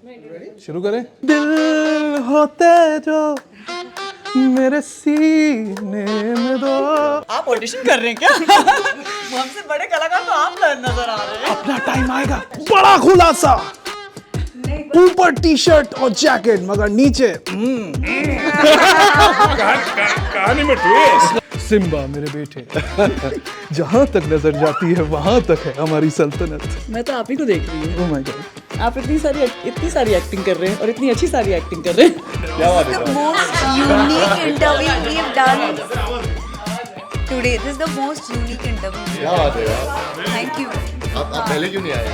शुरू करें। दिल होते जो मेरे सीने में दो। आप ऑडिशन कर रहे हैं क्या? हमसे बड़े कलाकार तो आप नजर आ रहे हैं। अपना टाइम आएगा, बड़ा खुलासा, ऊपर टी शर्ट और जैकेट मगर नीचे कहानी में ट्विस्ट। सिम्बा मेरे बेटे। जहां तक नजर जाती है वहां तक है हमारी सल्तनत। मैं तो आप ही को देख रही हूँ। ओह माय गॉड, आप इतनी सारी एक्टिंग कर रहे हैं और इतनी अच्छी सारी एक्टिंग कर रहे हैं। क्या बात है। Most unique interview we've done today. This is the most unique interview. क्या बात है यार। Thank you. आप पहले क्यों नहीं आए?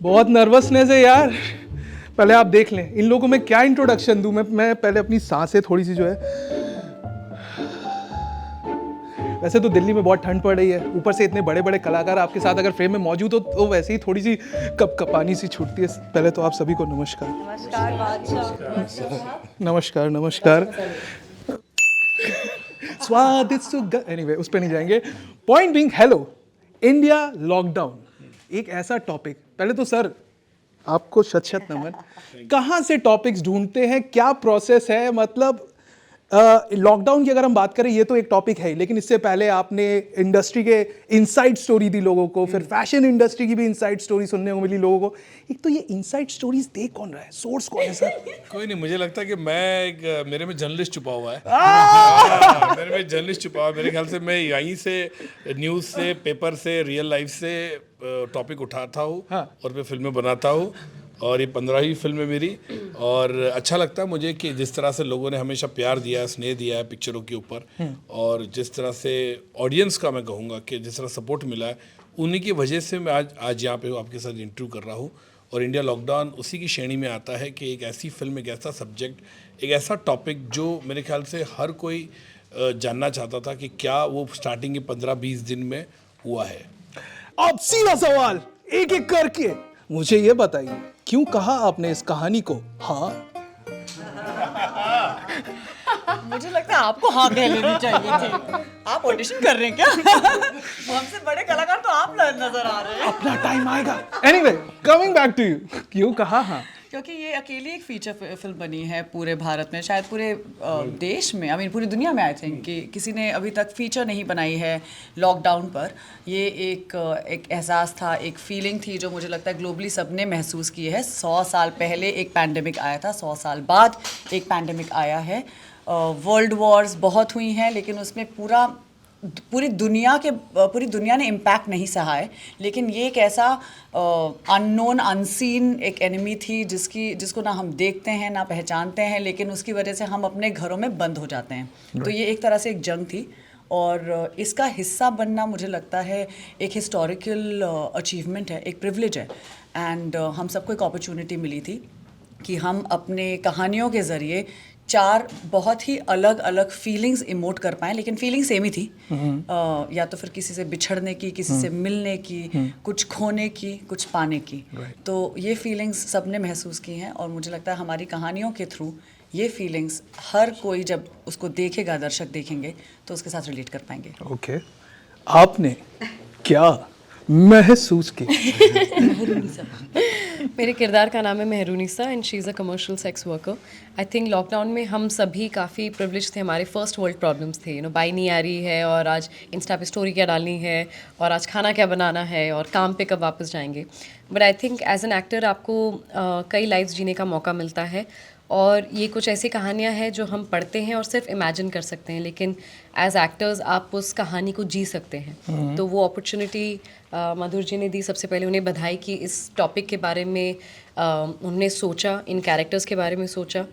बहुत नर्वसनेस है यार। पहले आप देख लें इन लोगों में क्या इंट्रोडक्शन दूं मैं पहले अपनी सांसें थोड़ी सी जो है। वैसे तो दिल्ली में बहुत ठंड पड़ रही है, ऊपर से इतने बड़े बड़े कलाकार आपके साथ अगर फ्रेम में मौजूद हो तो वैसे ही थोड़ी सी कपानी सी छूटती है। पहले तो आप सभी को नमस्कार। नमस्कार बादशाह। नमस्कार नमस्कार। स्वादिष्ट एनीवे उस पर नहीं जाएंगे। Point being, hello India lockdown एक ऐसा टॉपिक, पहले तो सर आपको शत शत नमन। कहाँ से टॉपिक्स ढूंढते हैं, क्या प्रोसेस है? मतलब लॉकडाउन की अगर हम बात करें ये तो एक टॉपिक है, लेकिन इससे पहले आपने इंडस्ट्री के इनसाइड स्टोरी दी लोगों को, फिर फैशन इंडस्ट्री की भी इनसाइड स्टोरी सुनने को मिली लोगों को। एक तो ये इनसाइड स्टोरीज देख कौन रहा है, सोर्स कौन है सर? कोई नहीं, मुझे लगता है कि मेरे में जर्नलिस्ट छुपा हुआ है। मेरे में जर्नलिस्ट छुपा हुआ है। मेरे ख्याल से मैं यहीं से न्यूज़ से, पेपर से, रियल लाइफ से टॉपिक उठाता हूँ और फिर फिल्में बनाता हूँ। और ये 15वीं फिल्म है मेरी। और अच्छा लगता है मुझे कि जिस तरह से लोगों ने हमेशा प्यार दिया है, स्नेह दिया है पिक्चरों के ऊपर, और जिस तरह से ऑडियंस का मैं कहूँगा कि जिस तरह सपोर्ट मिला है, उन्हीं की वजह से मैं आज यहाँ पे आपके साथ इंटरव्यू कर रहा हूँ। और इंडिया लॉकडाउन उसी की श्रेणी में आता है कि एक ऐसी फिल्म, एक ऐसा सब्जेक्ट, एक ऐसा टॉपिक जो मेरे ख्याल से हर कोई जानना चाहता था कि क्या वो स्टार्टिंग के 15-20 दिन में हुआ है। अब सीधा सवाल एक एक करके मुझे ये बताइए, क्यों कहा आपने इस कहानी को हाँ? मुझे लगता है आपको हाँ कह लेनी चाहिए थी। आप ऑडिशन कर रहे हैं क्या? हमसे बड़े कलाकार तो आप नजर आ रहे हैं। अपना टाइम आएगा। Anyway coming back to you, क्यों कहा हाँ? क्योंकि ये अकेली एक फीचर फिल्म बनी है पूरे भारत में, शायद पूरे देश में, आई मीन पूरी दुनिया में। आई थिंक कि किसी ने अभी तक फीचर नहीं बनाई है लॉकडाउन पर। ये एक एहसास था, एक फीलिंग थी जो मुझे लगता है ग्लोबली सबने महसूस की है। 100 साल पहले एक पैंडेमिक आया था, 100 साल बाद एक पैंडेमिक आया है। वर्ल्ड वॉर्स बहुत हुई हैं, लेकिन उसमें पूरी दुनिया ने इम्पैक्ट नहीं सहा है। लेकिन ये एक ऐसा अननोन, अनसीन एक एनिमी थी जिसको ना हम देखते हैं ना पहचानते हैं, लेकिन उसकी वजह से हम अपने घरों में बंद हो जाते हैं। तो ये एक तरह से एक जंग थी, और इसका हिस्सा बनना मुझे लगता है एक हिस्टोरिकल अचीवमेंट है, एक प्रिविलेज है। एंड हम सबको एक अपॉर्चुनिटी मिली थी कि हम अपने कहानियों के ज़रिए 4 बहुत ही अलग अलग फीलिंग्स इमोट कर पाएँ, लेकिन फीलिंग सेम ही थी। या तो फिर किसी से बिछड़ने की, किसी से मिलने की, कुछ खोने की, कुछ पाने की। तो ये फीलिंग्स सबने महसूस की हैं, और मुझे लगता है हमारी कहानियों के थ्रू ये फीलिंग्स हर कोई जब उसको देखेगा, दर्शक देखेंगे, तो उसके साथ रिलेट कर पाएंगे। ओके, आपने क्या महसूस की? मेरे किरदार का नाम है Mehrunisa and she is a commercial sex worker. I think lockdown में हम सभी काफ़ी प्रिविलेज थे, हमारे फर्स्ट वर्ल्ड प्रॉब्लम्स थे। बाई नहीं आ रही है, और आज इंस्टा पे स्टोरी क्या डालनी है, और आज खाना क्या बनाना है, और काम पे कब वापस जाएंगे। But I think as an actor आपको कई लाइफ्स जीने का मौका मिलता है, और ये कुछ ऐसी कहानियाँ हैं जो हम पढ़ते हैं और सिर्फ इमेजिन कर सकते हैं, लेकिन एज एक्टर्स आप उस कहानी को जी सकते हैं। तो वो अपॉर्चुनिटी मधुर जी ने दी। सबसे पहले उन्हें बधाई कि इस टॉपिक के बारे में उन्होंने सोचा, इन कैरेक्टर्स के बारे में सोचा।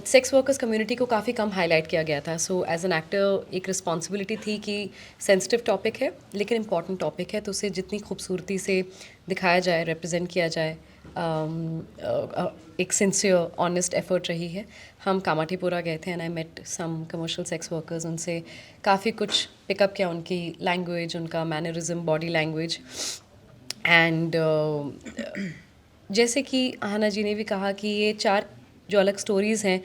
सेक्स वर्कर्स कम्युनिटी को काफ़ी कम हाईलाइट किया गया था, सो एज एन एक्टर एक रिस्पॉन्सिबिलिटी थी कि सेंसिटिव टॉपिक है लेकिन इम्पॉर्टेंट टॉपिक है, तो उसे जितनी खूबसूरती से दिखाया जाए, रिप्रेजेंट किया जाए, एक सिंसियर ऑनेस्ट एफर्ट रही है। हम कामाठीपुरा गए थे and I met some commercial sex workers. उनसे काफ़ी कुछ पिकअप किया, उनकी लैंग्वेज, उनका मैनरिज्म, बॉडी लैंग्वेज। एंड जैसे कि आहना जी ने भी कहा कि ये 4 जो अलग स्टोरीज़ हैं।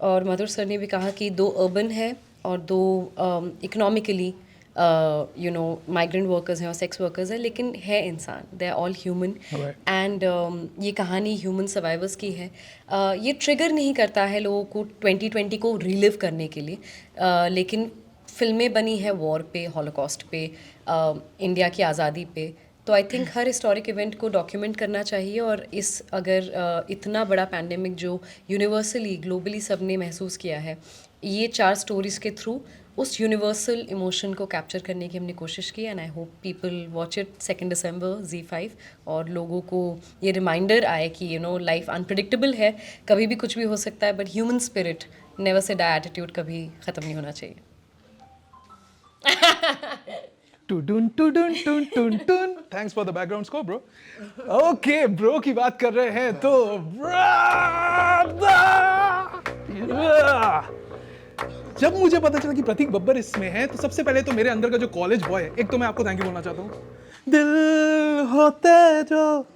और मधुर सर ने भी कहा कि 2 अर्बन है और 2 इकोनॉमिकली माइग्रेंट वर्कर्स हैं और सेक्स वर्कर्स हैं, लेकिन है इंसान, they are all human and ये कहानी ह्यूमन सर्वाइवर्स की है। ये ट्रिगर नहीं करता है लोगों को 2020 को रिलिव करने के लिए, लेकिन फिल्में बनी है वॉर पे, हॉलोकॉस्ट पे, इंडिया की आज़ादी पे। तो I think her historic event को डॉक्यूमेंट करना चाहिए। और इस अगर इतना बड़ा पैंडेमिक जो यूनिवर्सली ग्लोबली सब ने महसूस किया है, ये 4 स्टोरीज़ के थ्रू उस यूनिवर्सल इमोशन को कैप्चर करने की हमने कोशिश की। And I hope people watch it 2 December Z5 और लोगों को ये रिमाइंडर आए कि लाइफ अनप्रिडिक्टेबल है, कभी भी कुछ भी हो सकता है, but human spirit, never say die attitude कभी ख़त्म नहीं होना चाहिए। Thanks for the background score bro. Okay bro की बात कर रहे हैं तो जब मुझे पता चला कि प्रतीक बब्बर इसमें है, तो सबसे पहले तो मेरे अंदर का जो कॉलेज बॉय है, एक तो मैं आपको थैंक यू बोलना चाहता हूँ। दिल होते जो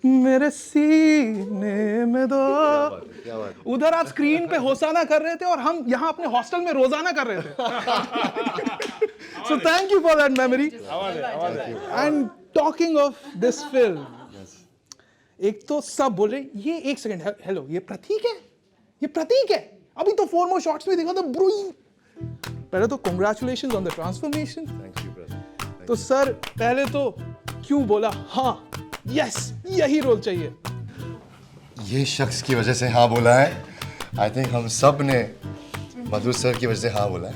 मेरे सीने में दो, उधर आप स्क्रीन पे होसाना कर रहे थे और हम यहाँ अपने हॉस्टल में रोजाना कर रहे थे। So thank you for that memory. And talking of this film, एक तो सब बोल रहे ये एक सेकंड, हेलो ये प्रतीक है, ये प्रतीक है, अभी तो 4 more shots में देखा था ब्रो। पहले तो congratulations on the transformation. Thank you, brother. तो सर पहले तो क्यों बोला हाँ, यस यही रोल चाहिए? ये शख्स की वजह से हाँ बोला है। आई थिंक हम सब ने मधुर सर की वजह से हाँ बोला है।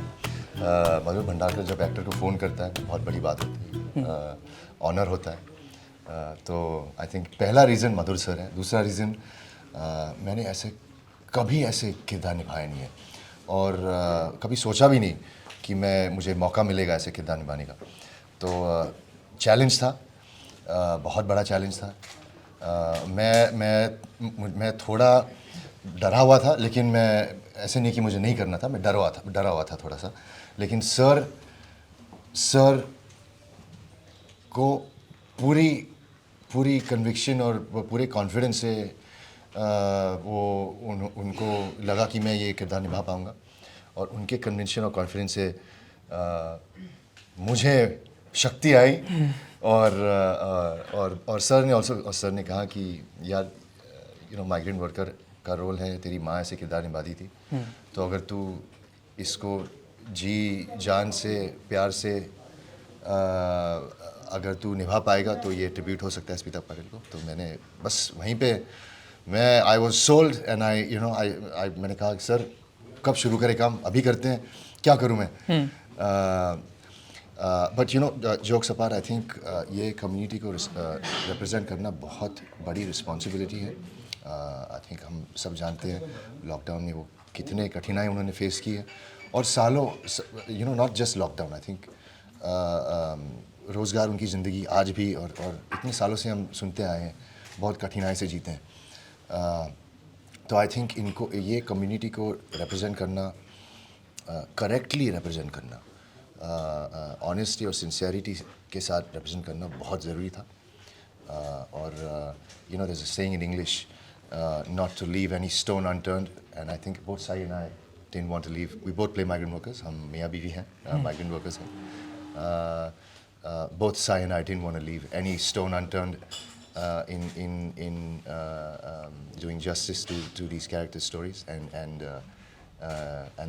मधुर भंडारकर जब एक्टर को फ़ोन करता है तो बहुत बड़ी बात होती है, ऑनर होता है। तो आई थिंक पहला रीज़न मधुर सर है। दूसरा रीज़न मैंने कभी ऐसे किरदार निभाया नहीं है और कभी सोचा भी नहीं कि मुझे मौका मिलेगा ऐसे किरदार निभाने का। तो चैलेंज था, बहुत बड़ा चैलेंज था। मैं थोड़ा डरा हुआ था, लेकिन मैं ऐसे नहीं कि मुझे नहीं करना था, मैं डरा हुआ था थोड़ा सा। लेकिन सर को पूरी कन्विक्शन और पूरे कॉन्फिडेंस से उनको लगा कि मैं ये किरदार निभा पाऊँगा, और उनके कन्विक्शन और कॉन्फिडेंस से मुझे शक्ति आई। और सर ने कहा कि यार माइग्रेंट वर्कर का रोल है, तेरी माँ ऐसे किरदार निभाती थी, तो अगर तू इसको जी जान से प्यार से अगर तू निभा पाएगा तो ये ट्रिब्यूट हो सकता है स्मिता पाटिल को। तो मैंने बस वहीं पे आई वॉज सोल्ड एंड मैंने कहा सर कब शुरू करें काम, अभी करते हैं, क्या करूँ मैं। But jokes apart, I think ये कम्युनिटी को रिप्रेजेंट करना बहुत बड़ी रिस्पॉन्सिबिलिटी है। आई थिंक हम सब जानते हैं लॉकडाउन में वो कितने कठिनाई उन्होंने फेस की है, और सालों not just lockdown, I think रोज़गार उनकी ज़िंदगी आज भी और इतने सालों से हम सुनते आए हैं बहुत कठिनाई से जीते हैं। तो आई थिंक इनको ये कम्युनिटी को रिप्रेजेंट करना, करेक्टली रिप्रेजेंट करना, ऑनेस्टी और सिंसियरिटी के साथ रिप्रेजेंट करना बहुत ज़रूरी था। और there is a saying in English, not to leave any stone unturned, and I think both Sai and I didn't want to leave. We both play migrant workers. हम मियाँ बीवी हैं, migrant workers हैं। Both Sai and I didn't want to leave any stone unturned in doing justice to these character stories and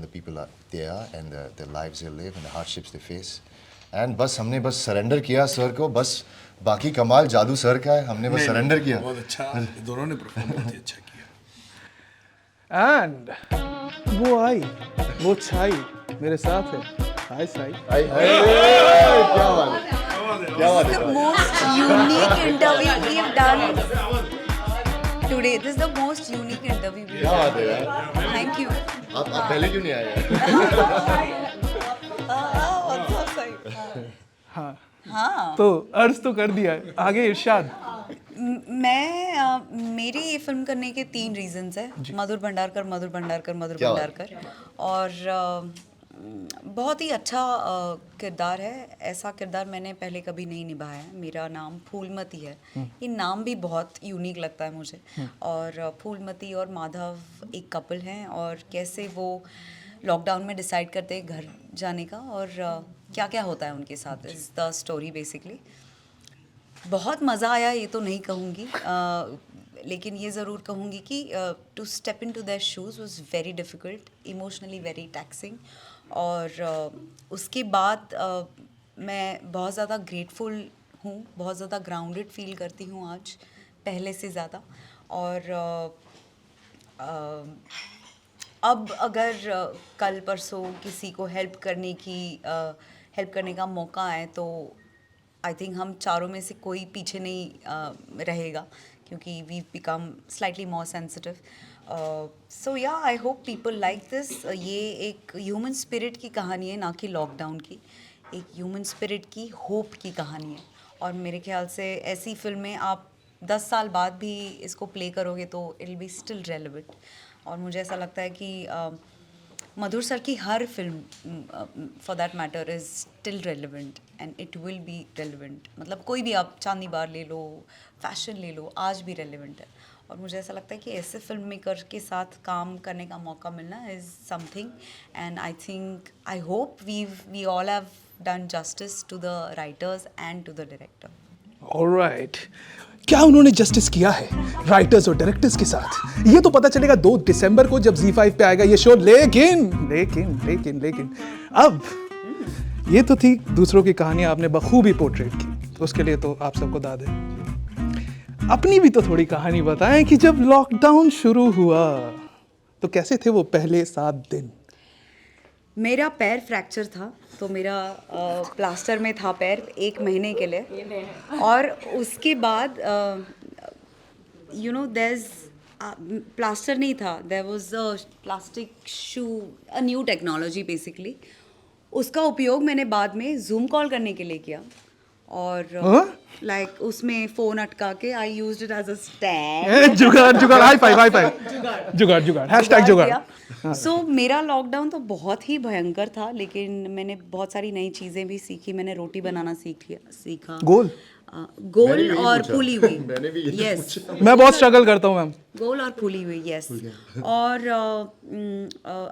the people they are and the lives they live and the hardships they face. And बस हमने बस surrender किया sir को, बस बाकी कमाल जादू sir का है, हमने बस सरेंडर किया। बहुत अच्छा, दोनों ने परफॉर्म बहुत ही अच्छा किया। एंड वो आई, वो छाई मेरे साथ है। हाय साई। क्या बात है, क्या बात The है। most unique interview we've done today. This is the most unique interview we've क्या बात done. है यार, Thank you. आप पहले क्यों नहीं आए यार? तो अर्ज तो कर दिया है, आगे इरशाद। मेरी ये फिल्म करने के 3 रीजंस है। मधुर भंडारकर। क्या बात और बहुत ही अच्छा किरदार है। ऐसा किरदार मैंने पहले कभी नहीं निभाया है। मेरा नाम फूलमती है। ये नाम भी बहुत यूनिक लगता है मुझे। और फूलमती और माधव एक कपल हैं और कैसे वो लॉकडाउन में डिसाइड करते हैं घर जाने का और क्या क्या होता है उनके साथ। Is the story basically. बहुत मज़ा आया ये तो नहीं कहूँगी, लेकिन ये ज़रूर कहूँगी कि to step into their shoes was very difficult, emotionally very taxing. और उसके बाद मैं बहुत ज़्यादा ग्रेटफुल हूँ, बहुत ज़्यादा ग्राउंडेड फील करती हूँ आज पहले से ज़्यादा। और अब अगर कल परसों किसी को हेल्प करने का मौका आए तो आई थिंक हम चारों में से कोई पीछे नहीं रहेगा, क्योंकि we become slightly more sensitive. So yeah I hope people like this. ये एक ह्यूमन स्पिरिट की कहानी है, ना कि लॉकडाउन की। एक ह्यूमन स्पिरिट की होप की कहानी है। और मेरे ख्याल से ऐसी फिल्में आप 10 साल बाद भी इसको प्ले करोगे तो it will be still relevant. और मुझे ऐसा लगता है कि मधुर सर की हर film for that matter is still relevant and it will be relevant. मतलब कोई भी आप चांदनी बार ले लो, फैशन ले लो, आज भी रेलेवेंट है। और मुझे ऐसा लगता है कि ऐसे फिल्म मेकर के साथ काम करने का मौका मिलना is something. And I think I hope we all have done justice to the writers and to the director. Alright, क्या उन्होंने जस्टिस किया है राइटर्स और डायरेक्टर्स के साथ, ये तो पता चलेगा 2 दिसंबर को जब ZEE5 पे आएगा ये शो। लेकिन अब ये तो थी दूसरों की कहानियां आपने बखूबी पोर्ट्रेट की, तो उसके लिए तो आप सबको दाद है। अपनी भी तो थोड़ी कहानी बताएं कि जब लॉकडाउन शुरू हुआ तो कैसे थे वो पहले 7 दिन। मेरा पैर फ्रैक्चर था, तो मेरा प्लास्टर में था पैर 1 महीने के लिए। और उसके बाद यू नो देयर प्लास्टर नहीं था, there was a plastic shoe, a new technology basically. उसका उपयोग मैंने बाद में जूम कॉल करने के लिए किया। और लाइक उसमें फ़ोन अटका के I used it as a stand. Jugaad, high five, jugaad, hashtag jugaad. So मेरा लॉकडाउन तो बहुत ही भयंकर था, लेकिन मैंने बहुत सारी नई चीज़ें भी सीखी। मैंने रोटी बनाना सीखा। गोल और फूली हुई। मैंने भी यही यस, मैं बहुत स्ट्रगल करता हूँ मैम। गोल और फूली हुई, यस। और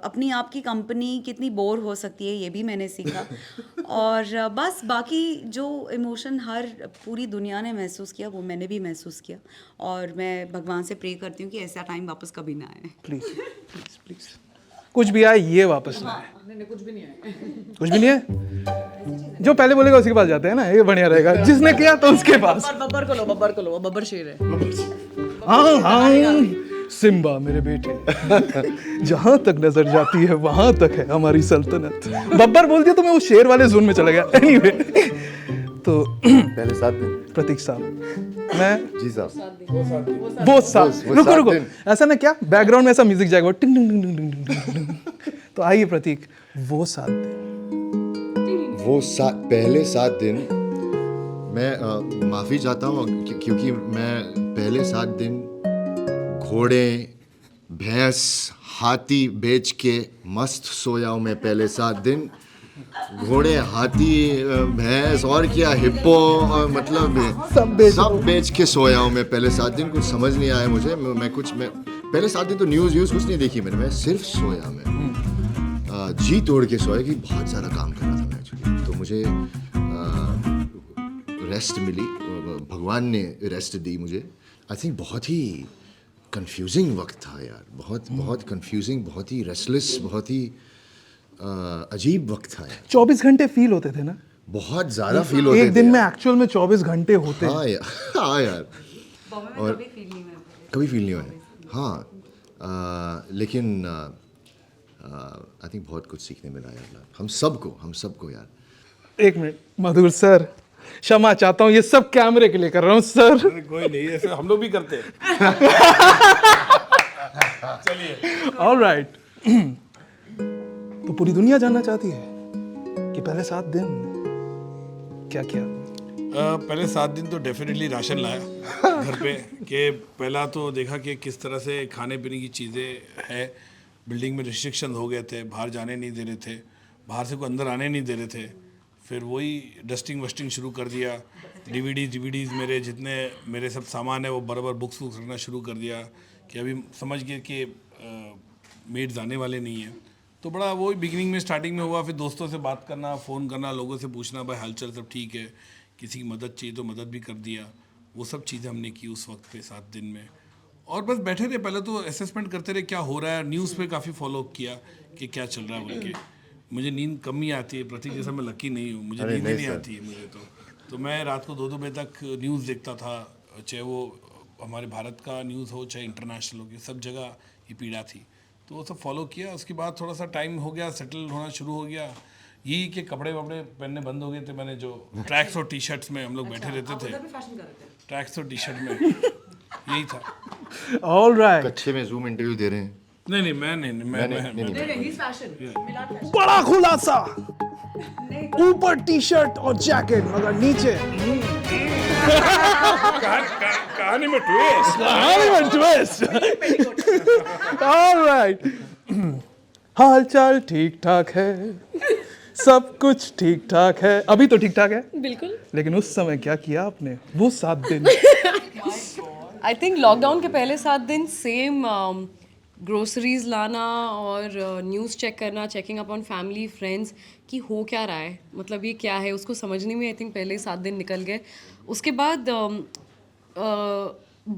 अपनी आप की कंपनी कितनी बोर हो सकती है ये भी मैंने सीखा। और बस बाकी जो इमोशन हर पूरी दुनिया ने महसूस किया वो मैंने भी महसूस किया। और मैं भगवान से प्रे करती हूँ कि ऐसा टाइम वापस कभी ना आए। प्लीज कुछ भी आए ये वापस ना आए। नहीं, कुछ भी नहीं है। कुछ भी नहीं है, जो पहले बोलेगा उसी के पास जाते हैं ना, ये बढ़िया रहेगा। जिसने किया तो उसके पास। बब्बर को लो, बब्बर शेर है। हाँ, सिम्बा मेरे बेटे, जहां तक नजर जाती है वहां तक है हमारी सल्तनत। बब्बर बोल दिया तो मैं वो शेर वाले जोन में चला गया। एनीवे, तो पहले 7 दिन प्रतीक साहब, मैं जी साहब वो साथ वो रुको सात रुको, दिन। ऐसा ना क्या बैकग्राउंड में ऐसा म्यूजिक जाएगा टिंग टिंग टिंग टिंग टिंग टिंग टिंग। तो आइए प्रतीक, वो 7 दिन। वो पहले 7 दिन मैं माफ़ी चाहता हूँ क्योंकि मैं पहले 7 दिन घोड़े, भैंस, हाथी बेच के मस्त सोया हूँ मैं पहले 7 दिन। घोड़े, हाथी, भैंस और क्या, हिप्पो, मतलब सब बेच के सोया हूँ मैं पहले 7 दिन। कुछ समझ नहीं आया मुझे। मैं पहले 7 दिन तो न्यूज़ कुछ नहीं देखी मैं सिर्फ सोया। मैं जी तोड़ के सोया कि बहुत सारा काम कर रहा था मैं एक्चुअली। तो मुझे रेस्ट मिली, भगवान ने रेस्ट दी मुझे। आई थिंक बहुत ही कंफ्यूजिंग वक्त था यार, बहुत कंफ्यूजिंग, बहुत ही रेस्टलेस, बहुत ही अजीब वक्त था यार। 24 घंटे फील होते थे ना, बहुत ज़्यादा फील होते थे एक दिन में यार। एक्चुअल में 24 घंटे होते हैं। हाँ यार और कभी फील नहीं हुआ। हाँ लेकिन आई थिंक बहुत कुछ सीखने मिला यार हम सबको यार। 1 मिनट मधुर सर, क्षमा चाहता हूँ, ये सब कैमरे के लिए कर रहा हूँ सर। कोई नहीं, ऐसे हम लोग भी करते हैं। ऑलराइट, तो पूरी दुनिया जानना चाहती है कि पहले 7 दिन क्या किया। पहले 7 दिन तो डेफिनेटली राशन लाया घर पे। कि पहला तो देखा कि किस तरह से खाने पीने की चीज़ें है। बिल्डिंग में रिस्ट्रिक्शन हो गए थे, बाहर जाने नहीं दे रहे थे, बाहर से कोई अंदर आने नहीं दे रहे थे। फिर वही डस्टिंग वस्टिंग शुरू कर दिया, डीवीडीज मेरे जितने मेरे सब सामान है वो बराबर बुक्स रखना शुरू कर दिया कि अभी समझ गए कि मेड्स आने वाले नहीं हैं। तो बड़ा वो बिगिनिंग में स्टार्टिंग में हुआ, फिर दोस्तों से बात करना, फ़ोन करना, लोगों से पूछना भाई हालचाल सब ठीक है, किसी की मदद चाहिए तो मदद भी कर दिया। वो सब चीज़ें हमने की उस वक्त पे 7 दिन में, और बस बैठे रहे। पहले तो असेसमेंट करते रहे क्या हो रहा है, न्यूज़ पे काफ़ी फॉलो किया कि क्या चल रहा है बोल के। मुझे नींद कम ही आती है, प्रतीक जैसा मैं लकी नहीं हूँ, मुझे नींद ही नहीं आती है मुझे तो मैं रात को 2-2 बजे तक न्यूज़ देखता था, चाहे वो हमारे भारत का न्यूज़ हो चाहे इंटरनेशनल हो, सब जगह ये पीड़ा थी। तो वो सब फॉलो किया। उसके बाद थोड़ा सा टाइम हो गया, सेटल होना शुरू हो गया। यही कि कपड़े वपड़े पहनने बंद हो गए थे। मैंने जो ट्रैक्स और टी शर्ट्स में हम लोग बैठे रहते थे, ट्रैक्स और टी शर्ट में, यही था। ऑल राइट, कच्छे में जूम इंटरव्यू दे रहे हैं। नहीं मैं नहीं। बड़ा खुलासा, ऊपर टी शर्ट और जैकेट मगर नीचे कहानी में ट्विस्ट। ऑल राइट, हाल चाल ठीक ठाक है, सब कुछ ठीक ठाक है। अभी तो ठीक ठाक है बिल्कुल। लेकिन उस समय क्या किया आपने वो 7 दिन? आई थिंक लॉकडाउन के पहले 7 दिन सेम ग्रोसरीज लाना और न्यूज़ चेक करना, checking up on family friends कि हो क्या रहा है, मतलब ये क्या है, उसको समझने में आई थिंक पहले 7 दिन निकल गए। उसके बाद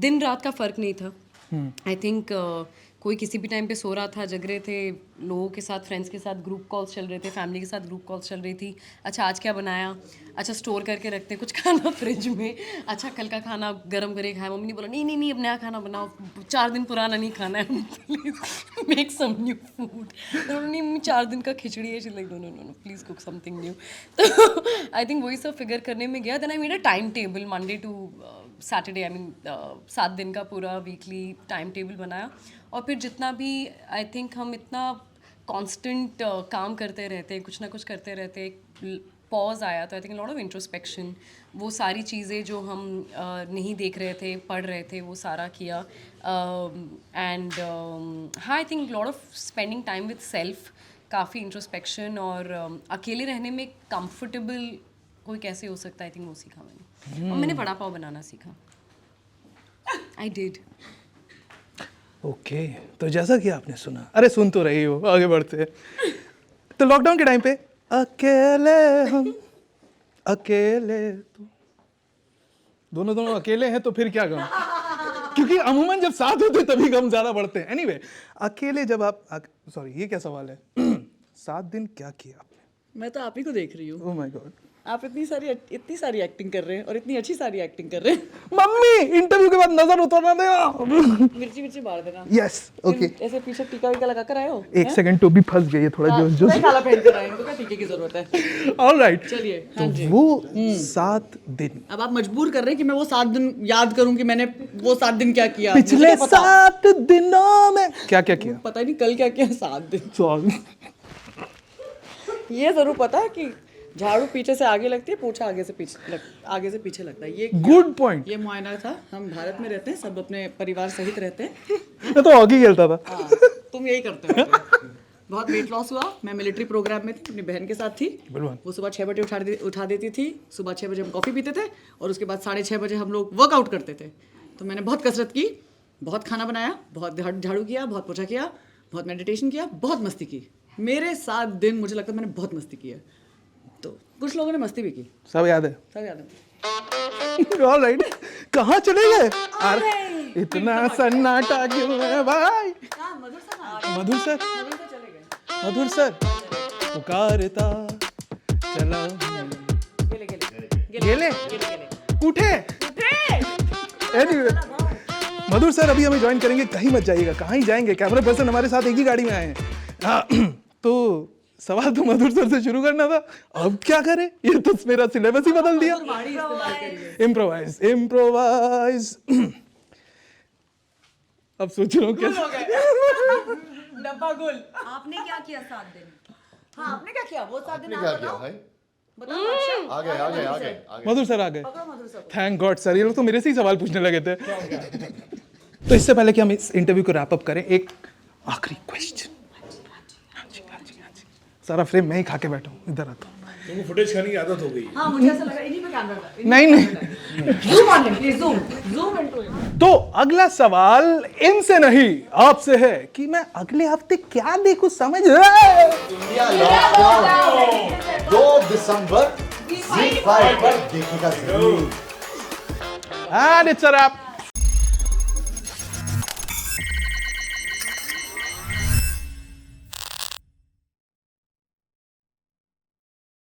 दिन रात का फ़र्क नहीं था। आई थिंक कोई किसी भी टाइम पे सो रहा था, जग रहे थे, लोगों के साथ, फ्रेंड्स के साथ ग्रुप कॉल्स चल रहे थे, फैमिली के साथ ग्रुप कॉल्स चल रही थी। अच्छा आज क्या बनाया, अच्छा स्टोर करके रखते हैं कुछ खाना फ्रिज में, अच्छा कल का खाना गरम करके खाया। मम्मी ने बोला नहीं अब नया खाना बनाओ, 4 दिन पुराना नहीं खाना है, please make some new food. नहीं मम्मी 4 दिन का खिचड़ी है, like no please cook something new. तो आई थिंक वही सब फिगर करने में गया। Then I made a time table, Monday to Saturday, I mean 7 दिन का पूरा वीकली टाइम टेबल बनाया। और फिर जितना भी आई थिंक हम इतना कांस्टेंट काम करते रहते हैं, कुछ ना कुछ करते रहते हैं, पॉज आया तो I think lot of introspection, वो सारी चीज़ें जो हम नहीं देख रहे थे, पढ़ रहे थे, वो सारा किया। एंड हाँ, I think lot of spending time with self, काफ़ी इंट्रोस्पेक्शन, और अकेले रहने में कंफर्टेबल कोई कैसे हो सकता है, आई थिंक वो सीखा मैंने। और मैंने वड़ा पाव बनाना सीखा, आई डिड। ओके, तो जैसा कि आपने सुना, अरे सुन तो रही हो, आगे बढ़ते हैं। तो लॉकडाउन के टाइम पे अकेले हम, अकेले तुम, दोनों अकेले हैं तो फिर क्या गम, क्योंकि अमूमन जब साथ होते तभी गम ज्यादा बढ़ते हैं। एनीवे, अकेले जब आप सॉरी ये क्या सवाल है 7 दिन क्या किया आपने? मैं तो आप ही को देख रही हूँ। ओह माय गॉड, आप इतनी सारी एक्टिंग कर रहे हैं और इतनी अच्छी सारी एक्टिंग कर रहे हैं। मम्मी इंटरव्यू के बाद नजर उतारना देना। मिर्ची मार देना। यस ओके, ऐसे पीछे टीका वीका लगा कर आए हो? एक सेकंड तो भी फंस गई है थोड़ा जो काला पहन कर आए हो तो क्या टीके की जरूरत है? ऑलराइट, चलिए, तो हाँ जी। वो 7 दिन, अब आप मजबूर कर रहे हैं कि मैं वो 7 दिन याद करूं कि मैंने वो 7 दिन क्या किया। पिछले 7 दिनों में क्या क्या किया? पता नहीं कल क्या किया 7 दिन। सॉरी, ये जरूर पता है कि झाड़ू पीछे से आगे लगती है, पोछा आगे से पीछे लगता है। ये गुड पॉइंट। ये मुआयना था। हम भारत में रहते हैं, सब अपने परिवार सहित रहते हैं। मैं तो हॉकी खेलता था। हाँ, तुम यही करते हो। बहुत वेट लॉस हुआ। मैं मिलिट्री प्रोग्राम में थी, अपनी बहन के साथ थी। वो सुबह 6 बजे उठा देती थी। सुबह 6 बजे हम कॉफ़ी पीते थे और उसके बाद 6:30 बजे हम लोग वर्कआउट करते थे। तो मैंने बहुत कसरत की, बहुत खाना बनाया, बहुत झाड़ू किया, बहुत पोछा किया, बहुत मेडिटेशन किया, बहुत मस्ती की। मेरे 7 दिन मुझे लगता है मैंने बहुत मस्ती की है। तो कुछ लोगों ने मस्ती भी की, सब याद है। सब याद है। ऑलराइट, कहाँ चले गए? इतना सन्नाटा क्यों है भाई? मधुर सर, मधुर सर पुकारता चला, गेले उठे। एनीवे, मधुर सर अभी हमें ज्वाइन करेंगे, कहीं मत जाइएगा। कहाँ ही जाएंगे, कैमरा पर्सन हमारे साथ एक ही गाड़ी में आए हैं। तो सवाल तो मधुर सर से शुरू करना था, अब क्या करें? ये तो मेरा सिलेबस ही बदल दिया। Improvise improvise. अब सोच रहा हूँ कैसे। डब्बा गुल। आपने क्या किया 7 दिन? हाँ, आपने क्या किया वो 7 दिन? क्या किया भाई? आगे मधुर सर आ गए, थैंक गॉड सर। ये लोग तो मेरे से ही सवाल पूछने लगे थे। तो इससे पहले कि हम इस इंटरव्यू को रैप अप करें, एक आखिरी क्वेश्चन। सारा फ्रेम मैं ही खा के बैठा हूँ, इधर आता हूँ। तुमको फुटेज खाने की आदत हो गई है। हाँ मुझे ऐसा लगा इन्हीं पे कैमरा था नहीं नहीं, zoom on him please zoom zoom into him तो अगला सवाल इनसे नहीं आपसे है कि मैं अगले हफ्ते क्या देखूं, समझ रहे हैं? इंडिया लॉकडाउन 2 दिसंबर ZEE5 पर देखने का जरूर। And it's a wrap.